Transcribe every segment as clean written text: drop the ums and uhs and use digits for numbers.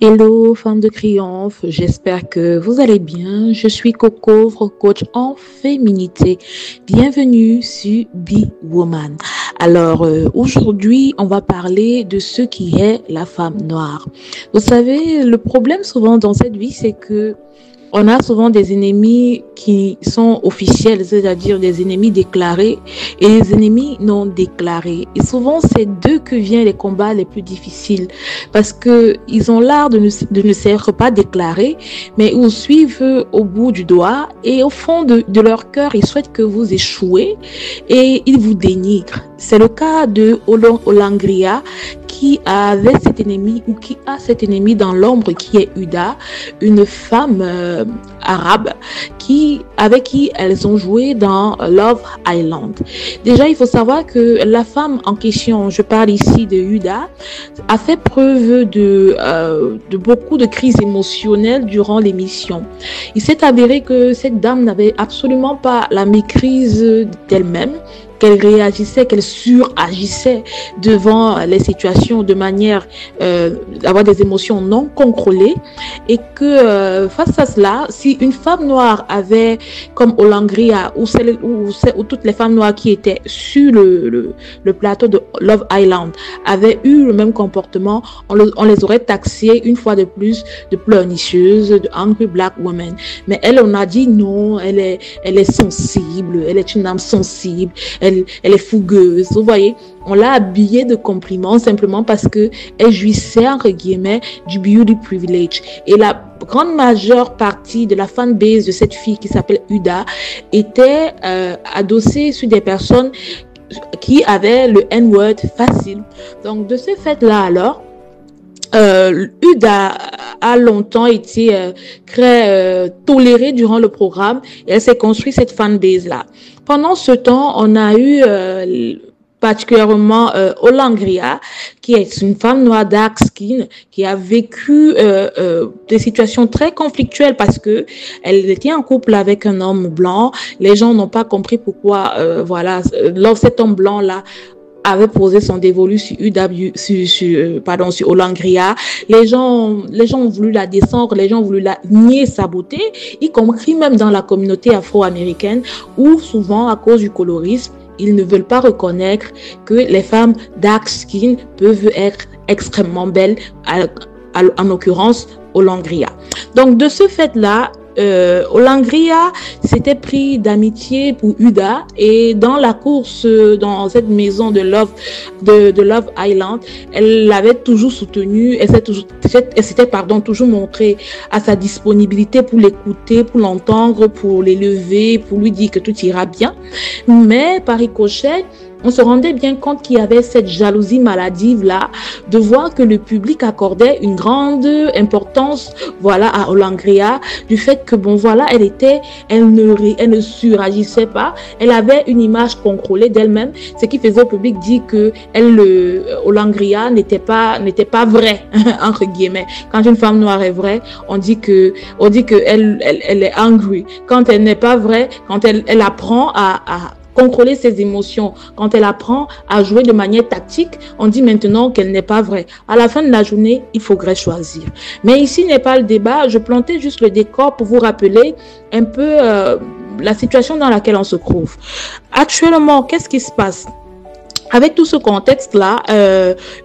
Hello, femme de triomphe, j'espère que vous allez bien. Je suis Coco, votre coach en féminité. Bienvenue sur Be Woman. Aujourd'hui, on va parler de ce qui est la femme noire. Vous savez, le problème souvent dans cette vie, c'est que on a souvent des ennemis qui sont officiels, c'est-à-dire des ennemis déclarés et des ennemis non déclarés. Et souvent, c'est d'eux que viennent les combats les plus difficiles parce que ils ont l'art de ne s'être pas déclarés, mais ils suivent au bout du doigt et au fond de leur cœur, ils souhaitent que vous échouez et ils vous dénigrent. C'est le cas de Olangria qui avait cet ennemi ou qui a cet ennemi dans l'ombre qui est Uda, une femme arabe avec qui elles ont joué dans Love Island. Déjà, il faut savoir que la femme en question, je parle ici de Uda, a fait preuve de beaucoup de crises émotionnelles durant l'émission. Il s'est avéré que cette dame n'avait absolument pas la maîtrise d'elle-même, qu'elle réagissait, qu'elle suragissait devant les situations de manière d'avoir des émotions non contrôlées et que face à cela, si une femme noire avait, comme Olangria ou toutes les femmes noires qui étaient sur le plateau de Love Island avaient eu le même comportement, on les aurait taxées une fois de plus de pleurnicheuses, de angry black women. Mais elle, on a dit non, elle est sensible, elle est une âme sensible, elle est fougueuse, vous voyez, on l'a habillée de compliments simplement parce que elle jouissait entre guillemets du beauty privilege. Et la grande majeure partie de la fanbase de cette fille qui s'appelle Uda était adossée sur des personnes qui avaient le N-word facile. Donc de ce fait-là alors, Uda a longtemps été très tolérée durant le programme et elle s'est construite cette fanbase là. Pendant ce temps, on a eu particulièrement Olangria, qui est une femme noire dark skin, qui a vécu des situations très conflictuelles parce que elle était en couple avec un homme blanc. Les gens n'ont pas compris pourquoi, cet homme blanc là avait posé son dévolu sur sur Olangria. Les gens ont voulu la descendre, les gens ont voulu la nier sa beauté, y compris même dans la communauté afro-américaine où souvent à cause du colorisme, ils ne veulent pas reconnaître que les femmes dark skin peuvent être extrêmement belles, en l'occurrence Olangria. Donc de ce fait-là, Olangria s'était pris d'amitié pour Uda et dans la course dans cette maison de Love Island, elle l'avait toujours soutenue, elle s'était toujours montrée à sa disponibilité pour l'écouter, pour l'entendre, pour l'élever, pour lui dire que tout ira bien. Mais par ricochet, on se rendait bien compte qu'il y avait cette jalousie maladive là, de voir que le public accordait une grande importance, à Olangria, du fait que elle ne suragissait pas, elle avait une image contrôlée d'elle-même, ce qui faisait au public dire que Olangria n'était pas vraie entre guillemets. Quand une femme noire est vraie, on dit que elle est angry. Quand elle n'est pas vraie, quand elle apprend à contrôler ses émotions, quand elle apprend à jouer de manière tactique, on dit maintenant qu'elle n'est pas vraie. À la fin de la journée, il faudrait choisir. Mais ici n'est pas le débat, je plantais juste le décor pour vous rappeler un peu la situation dans laquelle on se trouve. Actuellement, qu'est-ce qui se passe? Avec tout ce contexte-là,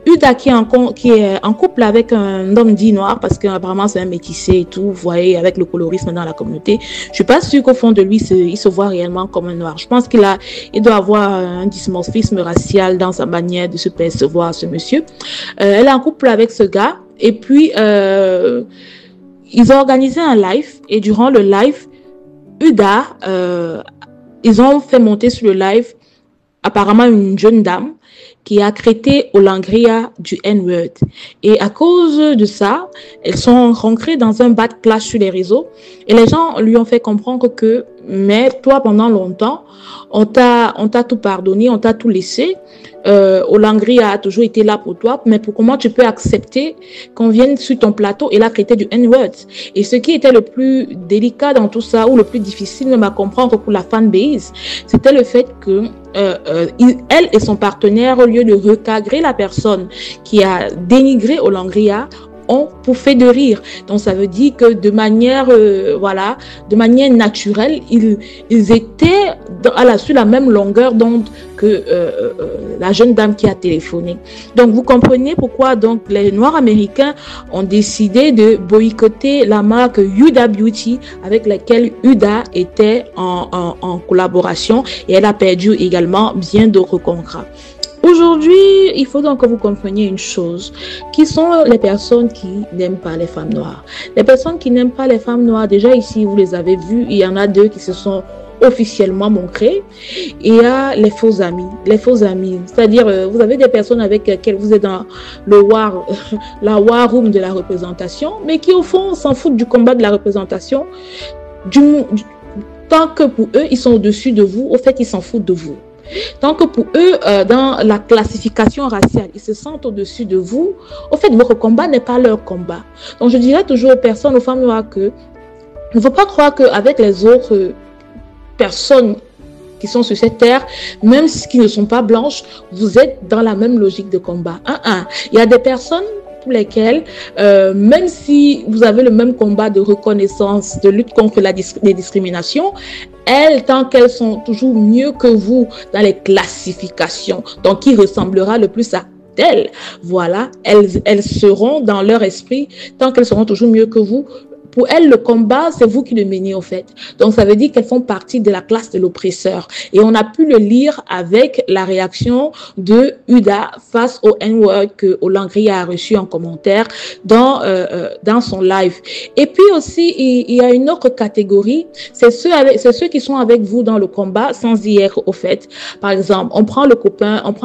Uda qui est en couple avec un homme dit noir, parce qu'apparemment c'est un métissé et tout, vous voyez, avec le colorisme dans la communauté, je suis pas sûre qu'au fond de lui, il se voit réellement comme un noir. Je pense il doit avoir un dysmorphisme racial dans sa manière de se percevoir, ce monsieur. Elle est en couple avec ce gars, et puis ils ont organisé un live, et durant le live, Uda, ils ont fait monter sur le live apparemment une jeune dame qui a traité Olangria du N-word. Et à cause de ça, elles sont rentrées dans un bad clash sur les réseaux et les gens lui ont fait comprendre que, mais toi, pendant longtemps, on t'a tout pardonné, on t'a tout laissé. Olangria a toujours été là pour toi, mais comment tu peux accepter qu'on vienne sur ton plateau et la traiter du N-word? Et ce qui était le plus délicat dans tout ça, ou le plus difficile même à comprendre pour la fanbase, c'était le fait que elle et son partenaire, au lieu de recadrer la personne qui a dénigré Olangria, ont pouffé de rire. Donc ça veut dire que de manière, voilà, de manière naturelle, ils étaient sur la même longueur d'onde que la jeune dame qui a téléphoné. Donc vous comprenez pourquoi donc les Noirs américains ont décidé de boycotter la marque Huda Beauty avec laquelle Huda était en collaboration, et elle a perdu également bien d'autres contrats. Aujourd'hui, il faut donc que vous compreniez une chose, qui sont les personnes qui n'aiment pas les femmes noires. Les personnes qui n'aiment pas les femmes noires, déjà ici, vous les avez vues, il y en a deux qui se sont officiellement montrés. Il y a les faux amis. Les faux amis, c'est-à-dire vous avez des personnes avec lesquelles vous êtes dans la war room de la représentation, mais qui au fond s'en foutent du combat de la représentation. Tant que pour eux, ils sont au-dessus de vous, au fait, ils s'en foutent de vous. Tant que pour eux, dans la classification raciale, ils se sentent au-dessus de vous, au fait, votre combat n'est pas leur combat. Donc, je dirais toujours aux personnes, aux femmes noires que il ne faut pas croire qu'avec les autres personnes qui sont sur cette terre, même qui ne sont pas blanches, vous êtes dans la même logique de combat. Il y a des personnes pour lesquelles, même si vous avez le même combat de reconnaissance, de lutte contre les discriminations, elles, tant qu'elles sont toujours mieux que vous dans les classifications, donc qui ressemblera le plus à elles, voilà, elles seront dans leur esprit, tant qu'elles seront toujours mieux que vous. Pour elles, le combat, c'est vous qui le menez, au fait. Donc, ça veut dire qu'elles font partie de la classe de l'oppresseur. Et on a pu le lire avec la réaction de Huda face au N-word que Olangria a reçu en commentaire dans son live. Et puis aussi, il y a une autre catégorie, c'est ceux qui sont avec vous dans le combat sans y être au fait. Par exemple, on prend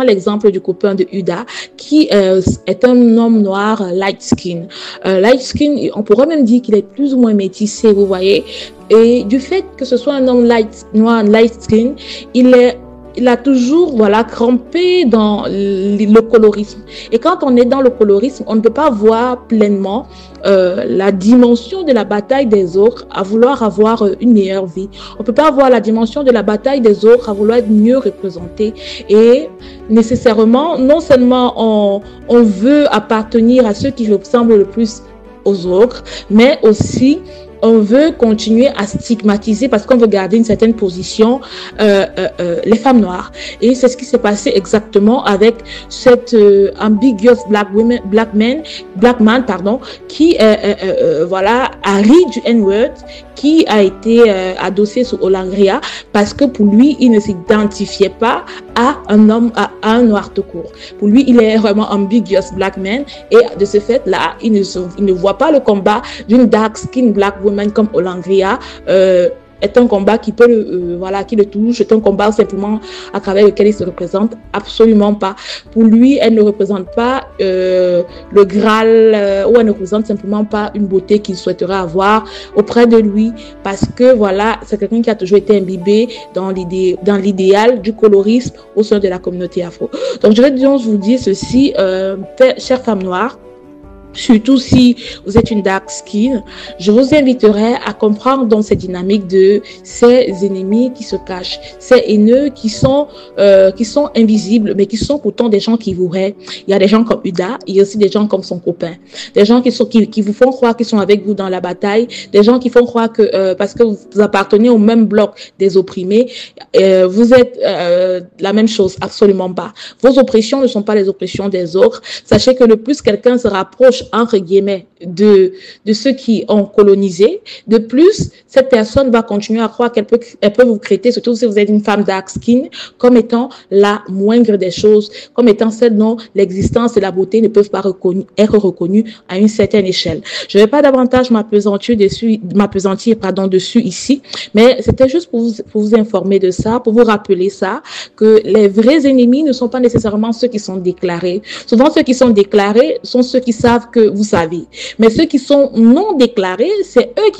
l'exemple du copain de Huda qui est un homme noir light skin. Light skin, on pourrait même dire qu'il est plus ou moins métissé, vous voyez. Et du fait que ce soit un homme noir, light skin, il a toujours, voilà, crampé dans le colorisme. Et quand on est dans le colorisme, on ne peut pas voir pleinement la dimension de la bataille des autres à vouloir avoir une meilleure vie. On ne peut pas voir la dimension de la bataille des autres à vouloir être mieux représenté. Et nécessairement, non seulement on veut appartenir à ceux qui ressemblent le plus aux autres, mais aussi on veut continuer à stigmatiser parce qu'on veut garder une certaine position les femmes noires. Et c'est ce qui s'est passé exactement avec cette ambiguous black man, qui voilà, a ri du N-word, qui a été adossé sur Olangria parce que pour lui, il ne s'identifiait pas à un homme, à un noir tout court. Pour lui, il est vraiment ambiguous black man, et de ce fait-là, il ne voit pas le combat d'une dark skin black woman comme Olangria est un combat qui peut qui le touche, c'est un combat simplement à travers lequel il se représente. Absolument pas. Pour lui, elle ne représente pas le Graal, ou elle ne représente simplement pas une beauté qu'il souhaiterait avoir auprès de lui, parce que voilà, c'est quelqu'un qui a toujours été imbibé dans l'idéal du colorisme au sein de la communauté afro. Donc je vais donc vous dire ceci, chères femmes noires, surtout si vous êtes une dark skin, je vous inviterai à comprendre dans cette dynamique de ces ennemis qui se cachent, ces haineux qui sont invisibles, mais qui sont pourtant des gens qui vous raient. Il y a des gens comme Huda, il y a aussi des gens comme son copain, des gens qui vous font croire qu'ils sont avec vous dans la bataille, des gens qui font croire que parce que vous appartenez au même bloc des opprimés, vous êtes la même chose. Absolument pas. Vos oppressions ne sont pas les oppressions des autres. Sachez que le plus quelqu'un se rapproche entre guillemets de ceux qui ont colonisé, de plus cette personne va continuer à croire qu'elle peut vous traiter, surtout si vous êtes une femme dark skin, comme étant la moindre des choses, comme étant celle dont l'existence et la beauté ne peuvent pas être reconnues à une certaine échelle. Je ne vais pas davantage m'appesantir dessus ici, mais c'était juste pour vous informer de ça, pour vous rappeler ça, que les vrais ennemis ne sont pas nécessairement ceux qui sont déclarés. Souvent, ceux qui sont déclarés sont ceux qui savent que vous savez. Mais ceux qui sont non déclarés, c'est eux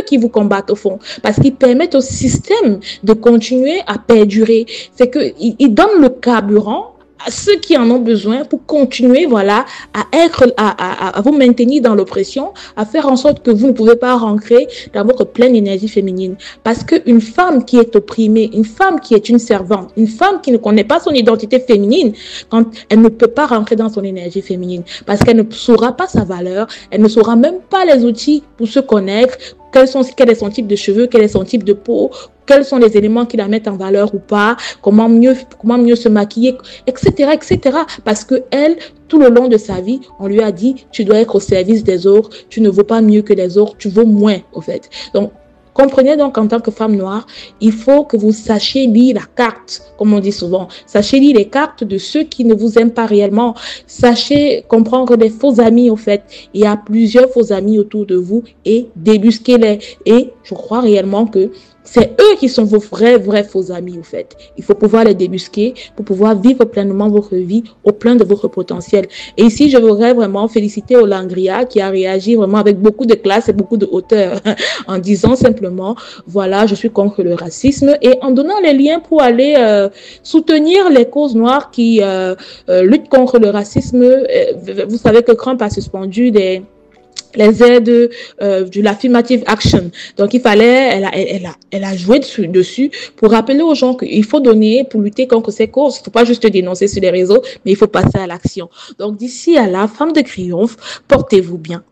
qui vous combattent au fond, parce qu'ils permettent au système de continuer à perdurer. C'est qu'ils donnent le carburant à ceux qui en ont besoin pour continuer, voilà, à vous maintenir dans l'oppression, à faire en sorte que vous ne pouvez pas rentrer dans votre pleine énergie féminine. Parce qu'une femme qui est opprimée, une femme qui est une servante, une femme qui ne connaît pas son identité féminine, quand elle ne peut pas rentrer dans son énergie féminine, parce qu'elle ne saura pas sa valeur, elle ne saura même pas les outils pour se connaître, quel est son type de cheveux, quel est son type de peau, quels sont les éléments qui la mettent en valeur ou pas, comment mieux se maquiller, etc., etc. Parce que elle, tout le long de sa vie, on lui a dit, tu dois être au service des autres, tu ne vaux pas mieux que les autres, tu vaux moins, au fait. Donc, comprenez donc en tant que femme noire, il faut que vous sachiez lire la carte, comme on dit souvent. Sachez lire les cartes de ceux qui ne vous aiment pas réellement. Sachez comprendre les faux amis, au fait. Il y a plusieurs faux amis autour de vous et débusquez-les. Et je crois réellement que c'est eux qui sont vos vrais faux amis, au fait. Il faut pouvoir les débusquer pour pouvoir vivre pleinement votre vie au plein de votre potentiel. Et ici, je voudrais vraiment féliciter Olangria qui a réagi vraiment avec beaucoup de classe et beaucoup de hauteur en disant simplement, voilà, je suis contre le racisme et en donnant les liens pour aller soutenir les causes noires qui luttent contre le racisme. Vous savez que Trump a suspendu les aides de l'affirmative action. Donc, il fallait, elle a joué dessus pour rappeler aux gens qu'il faut donner pour lutter contre ces causes. Il ne faut pas juste dénoncer sur les réseaux, mais il faut passer à l'action. Donc, d'ici à là, femme de triomphe, portez-vous bien.